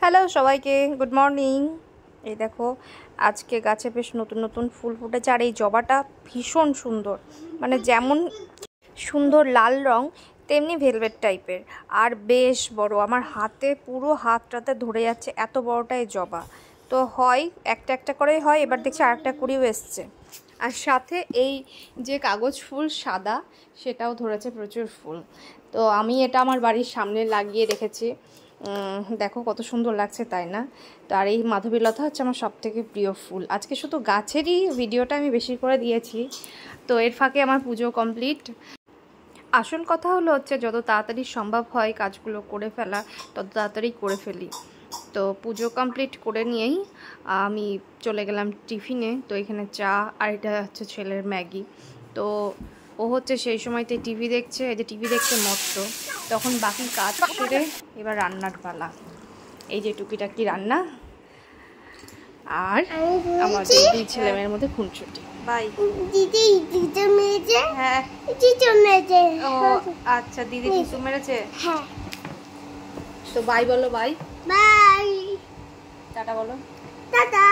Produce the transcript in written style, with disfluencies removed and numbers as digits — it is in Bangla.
হ্যালো সবাইকে, গুড মর্নিং। এই দেখো, আজকে গাছে বেশ নতুন নতুন ফুল ফুটেছে। আর এই জবাটা ভীষণ সুন্দর, মানে যেমন সুন্দর লাল রং তেমনি ভেলভেট টাইপের, আর বেশ বড়। আমার হাতে পুরো হাতটাতে ধরে যাচ্ছে, এত বড়টা এই জবা। তো হয় একটা একটা করেই হয়, এবার দেখছি আরেকটা কুড়িও এসছে। আর সাথে এই যে কাগজ ফুল সাদা, সেটাও ধরেছে প্রচুর ফুল। তো আমি এটা আমার বাড়ির সামনে লাগিয়ে রেখেছি। দেখো কত সুন্দর লাগছে, তাই না? তো আর এই মাধবীলতা হচ্ছে আমার সবথেকে প্রিয় ফুল। আজকে শুধু গাছেরই ভিডিওটা আমি বেশি করে দিয়েছি। তো এর ফাঁকে আমার পুজো কমপ্লিট। আসল কথা হলো হচ্ছে যত তাড়াতাড়ি সম্ভব হয় কাজগুলো করে ফেলা, তত তাড়াতাড়ি করে ফেলি। তো পুজো কমপ্লিট করে নিয়েই আমি চলে গেলাম টিফিনে। তো এখানে চা, আর এটা হচ্ছে ছেলের ম্যাগি। তো ও হচ্ছে সেই সময়তে টিভি দেখছে, এই যে টিভি দেখতে মস্ত। তখন বাকি কাজ সেরে এবার রান্নার পালা। এই যে টুকিটাকি রান্না, আর আমাদের দুই ছেলে মেয়ের মধ্যে খুনছুটি। বাই দিদি, দিদি মেরেছে। হ্যাঁ দিদি মেরেছে। ও আচ্ছা, দিদি দিদি মেরেছে। হ্যাঁ। তো বাই বলো, বাই বাই, টাটা বলো, টাটা।